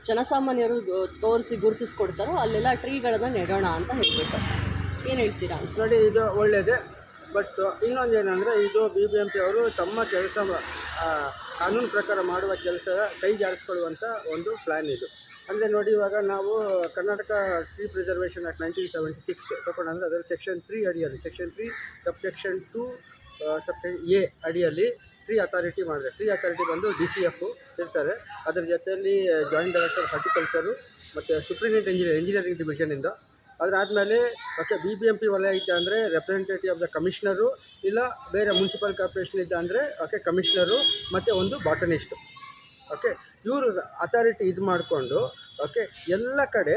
ಜನಸಾಮಾನ್ಯರು ತೋರಿಸಿ ಗುರುತಿಸ್ಕೊಡ್ತಾರೋ ಅಲ್ಲೆಲ್ಲ ಟ್ರೀಗಳನ್ನು ನೆಡೋಣ ಅಂತ ಹೇಳ್ಬಿಟ್ಟು ಏನು ಹೇಳ್ತೀರಾ ಅಂತ. ನೋಡಿ, ಇದು ಒಳ್ಳೆಯದೇ. ಬಟ್ ಇನ್ನೊಂದೇನೆಂದರೆ, ಇದು BBMP ಅವರು ತಮ್ಮ ಕೆಲಸ ಕಾನೂನು ಪ್ರಕಾರ ಮಾಡುವ ಕೆಲಸ ಕೈ ಜಾರಿಸ್ಕೊಳ್ಳುವಂಥ ಒಂದು ಪ್ಲ್ಯಾನ್ ಇದು. ಅಂದರೆ ನೋಡಿ, ಇವಾಗ ನಾವು ಕರ್ನಾಟಕ ಟ್ರೀ ಪ್ರಿಸರ್ವೇಷನ್ ಆ್ಯಕ್ಟ್ 1976 ತಗೊಂಡ್ರೆ ಅದರ ಸೆಕ್ಷನ್ 3 ಅಡಿಯಲ್ಲಿ, ಸೆಕ್ಷನ್ 3 ಸಬ್ಸೆಕ್ಷನ್ 2 ಸಬ್ಸೆಕ್ಷನ್ A ಅಡಿಯಲ್ಲಿ ಟ್ರೀ ಅಥಾರಿಟಿ ಮಾಡಿದೆ. ಟ್ರೀ ಅಥಾರಿಟಿ ಬಂದು DCF ಇರ್ತಾರೆ. ಅದರ ಜೊತೆಯಲ್ಲಿ ಜಾಯಿಂಟ್ ಡೈರೆಕ್ಟರ್ ಹಾರ್ಟಿಕಲ್ಚರು ಮತ್ತು ಸೂಪರಿಂಟೆಂಡೆಂಟ್ ಇಂಜಿನಿಯರಿಂಗ್ ಡಿವಿಷನಿಂದ. ಅದರಾದಮೇಲೆ BBMP ವಲಯ ಇದ್ದ ಅಂದರೆ ರೆಪ್ರೆಸೆಂಟೇಟಿವ್ ಆಫ್ ದ ಕಮಿಷನರು, ಇಲ್ಲ ಬೇರೆ ಮುನ್ಸಿಪಲ್ ಕಾರ್ಪೊರೇಷನ್ ಇದ್ದ ಅಂದರೆ ಕಮಿಷನರು ಮತ್ತು ಒಂದು ಬಾಟನಿಸ್ಟು. ಇವರು ಅಥಾರಿಟಿ ಇದು ಮಾಡಿಕೊಂಡು ಎಲ್ಲ ಕಡೆ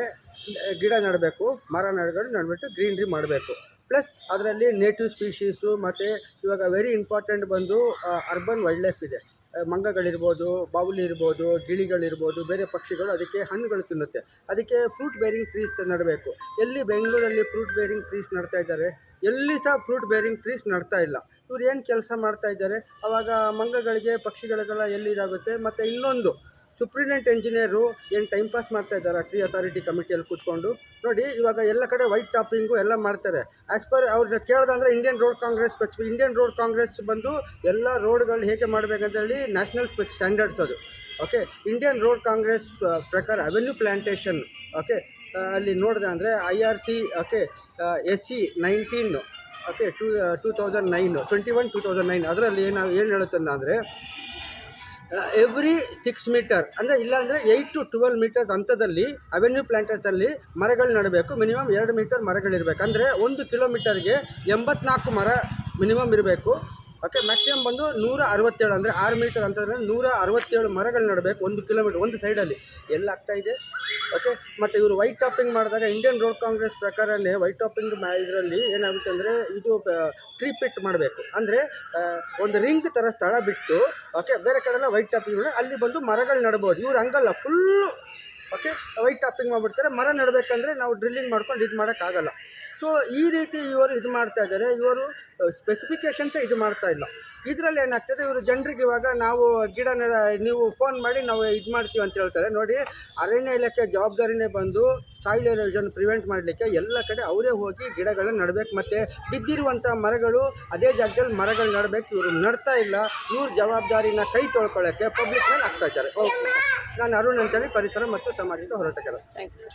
ಗಿಡ ನೆಡಬೇಕು, ಮರ ನಡ್ಬಿಟ್ಟು ಗ್ರೀನ್ರಿ ಮಾಡಬೇಕು. ಪ್ಲಸ್ ಅದರಲ್ಲಿ ನೇಟಿವ್ ಸ್ಪೀಷೀಸು ಮತ್ತು ಇವಾಗ ವೆರಿ ಇಂಪಾರ್ಟೆಂಟ್ ಬಂದು ಅರ್ಬನ್ ವೈಲ್ಡ್ ಲೈಫ್ ಇದೆ. ಮಂಗಗಳಿರ್ಬೋದು, ಬಾವುಲಿ ಇರ್ಬೋದು, ಗಿಳಿಗಳಿರ್ಬೋದು, ಬೇರೆ ಪಕ್ಷಿಗಳು ಅದಕ್ಕೆ ಹಣ್ಣುಗಳು ತಿನ್ನುತ್ತೆ. ಅದಕ್ಕೆ ಫ್ರೂಟ್ ಬೇರಿಂಗ್ ಟ್ರೀಸ್ ನೆಡಬೇಕು. ಎಲ್ಲಿ ಬೆಂಗಳೂರಲ್ಲಿ ಫ್ರೂಟ್ ಬೇರಿಂಗ್ ಟ್ರೀಸ್ ನಡ್ತಾ ಇದ್ದಾರೆ, ಎಲ್ಲಿ ಸಹ ಫ್ರೂಟ್ ಬೇರಿಂಗ್ ಟ್ರೀಸ್ ನಡ್ತಾ ಇಲ್ಲ. ಇವ್ರು ಏನು ಕೆಲಸ ಮಾಡ್ತಾ ಇದ್ದಾರೆ? ಆವಾಗ ಮಂಗಗಳಿಗೆ, ಪಕ್ಷಿಗಳಿಗೆಲ್ಲ ಎಲ್ಲಿ ಇದಾಗುತ್ತೆ. ಮತ್ತು ಇನ್ನೊಂದು ಸೂಪ್ರಿಡೆಂಟ್ ಇಂಜಿನಿಯರು ಏನು ಟೈಮ್ ಪಾಸ್ ಮಾಡ್ತಾ ಇದ್ದಾರೆ ಟ್ರೀ ಅಥಾರಿಟಿ ಕಮಿಟಿಯಲ್ಲಿ ಕೂತ್ಕೊಂಡು. ನೋಡಿ, ಇವಾಗ ಎಲ್ಲ ಕಡೆ ವೈಟ್ ಟಾಪಿಂಗು ಎಲ್ಲ ಮಾಡ್ತಾರೆ. ಆ್ಯಸ್ ಪರ್ ಅವ್ರನ್ನ ಕೇಳ್ದಂದ್ರೆ ಇಂಡಿಯನ್ ರೋಡ್ ಕಾಂಗ್ರೆಸ್ ಬಂದು ಎಲ್ಲ ರೋಡ್ಗಳು ಹೇಗೆ ಮಾಡಬೇಕಂತೇಳಿ ನ್ಯಾಷನಲ್ ಸ್ಟ್ಯಾಂಡರ್ಡ್ಸ್ ಅದು. ಇಂಡಿಯನ್ ರೋಡ್ ಕಾಂಗ್ರೆಸ್ ಪ್ರಕಾರ ಅವೆನ್ಯೂ ಪ್ಲ್ಯಾಂಟೇಷನ್ ಅಲ್ಲಿ ನೋಡಿದೆ ಅಂದರೆ IRC SC 19 2009 ಅದರಲ್ಲಿ ಏನು ಹೇಳುತ್ತದೆ ಅಂದರೆ, ಎವ್ರಿ 6 ಮೀಟರ್ ಅಂದರೆ ಇಲ್ಲಾಂದರೆ 8 to 12 ಮೀಟರ್ಸ್ ಹಂತದಲ್ಲಿ ಅವೆನ್ಯೂ ಪ್ಲ್ಯಾಂಟೇಷನಲ್ಲಿ ಮರಗಳು ನೆಡಬೇಕು. ಮಿನಿಮಮ್ 2 ಮೀಟರ್ ಮರಗಳಿರಬೇಕು. ಅಂದರೆ 1 ಕಿಲೋಮೀಟರ್ಗೆ 84 ಮರ ಮಿನಿಮಮ್ ಇರಬೇಕು. ಮ್ಯಾಕ್ಸಿಮಮ್ ಬಂದು 167 ಅಂದರೆ 6 ಮೀಟರ್ ಅಂತಂದರೆ 167 ಮರಗಳು ನೆಡಬೇಕು 1 ಕಿಲೋಮೀಟರ್ ಒಂದು ಸೈಡಲ್ಲಿ. ಎಲ್ಲ ಆಗ್ತಾಯಿದೆ. ಮತ್ತು ಇವರು ವೈಟ್ ಟಾಪಿಂಗ್ ಮಾಡಿದಾಗ ಇಂಡಿಯನ್ ರೋಡ್ ಕಾಂಗ್ರೆಸ್ ಪ್ರಕಾರನೇ ವೈಟ್ ಟಾಪಿಂಗ್ ಇದರಲ್ಲಿ ಏನಾಗುತ್ತೆ ಅಂದರೆ, ಇದು ಟ್ರೀ ಪಿಟ್ ಮಾಡಬೇಕು. ಅಂದರೆ ಒಂದು ರಿಂಗ್ ಥರ ಸ್ಥಳ ಬಿಟ್ಟು ಬೇರೆ ಕಡೆಲ್ಲ ವೈಟ್ ಟಾಪಿಂಗ್ ಅಲ್ಲಿ ಬಂದು ಮರಗಳು ನೆಡ್ಬೋದು. ಇವ್ರು ಹಂಗಲ್ಲ, ಫುಲ್ಲು ವೈಟ್ ಟಾಪಿಂಗ್ ಮಾಡಿಬಿಡ್ತಾರೆ. ಮರ ನೆಡಬೇಕಂದ್ರೆ ನಾವು ಡ್ರಿಲ್ಲಿಂಗ್ ಮಾಡ್ಕೊಂಡು ಇದು ಮಾಡೋಕ್ಕಾಗಲ್ಲ. ಸೊ ಈ ರೀತಿ ಇವರು ಇದು ಮಾಡ್ತಾ ಇದ್ದಾರೆ. ಇವರು ಸ್ಪೆಸಿಫಿಕೇಷನ್ಸ ಇದು ಮಾಡ್ತಾ ಇಲ್ಲ. ಇದರಲ್ಲಿ ಏನಾಗ್ತದೆ, ಇವರು ಜನರಿಗೆ ಇವಾಗ ನಾವು ಗಿಡ ನೀವು ಫೋನ್ ಮಾಡಿ ನಾವು ಇದು ಮಾಡ್ತೀವಿ ಅಂತ ಹೇಳ್ತಾರೆ. ನೋಡಿ, ಅರಣ್ಯ ಇಲಾಖೆ ಜವಾಬ್ದಾರಿನೇ ಬಂದು ಸಾಯಿಲ್ ಎರೋಷನ್ ಪ್ರಿವೆಂಟ್ ಮಾಡಲಿಕ್ಕೆ ಎಲ್ಲ ಕಡೆ ಅವರೇ ಹೋಗಿ ಗಿಡಗಳನ್ನ ನೆಡಬೇಕು. ಮತ್ತು ಬಿದ್ದಿರುವಂಥ ಮರಗಳು ಅದೇ ಜಾಗದಲ್ಲಿ ಮರಗಳು ನೆಡಬೇಕು. ಇವರು ನಡ್ತಾ ಇಲ್ಲ. ಇವ್ರ ಜವಾಬ್ದಾರಿನ ಕೈ ತೊಳ್ಕೊಳ್ಳೋಕ್ಕೆ ಪಬ್ಲಿಕ್ ಮೇಲೆ ಆಗ್ತಾ ಇದ್ದಾರೆ. ನಾನು ಅರುಣ್ ಅಂತೇಳಿ, ಪರಿಸರ ಮತ್ತು ಸಾಮಾಜಿಕ ಹೋರಾಟಗಾರ. Thank you.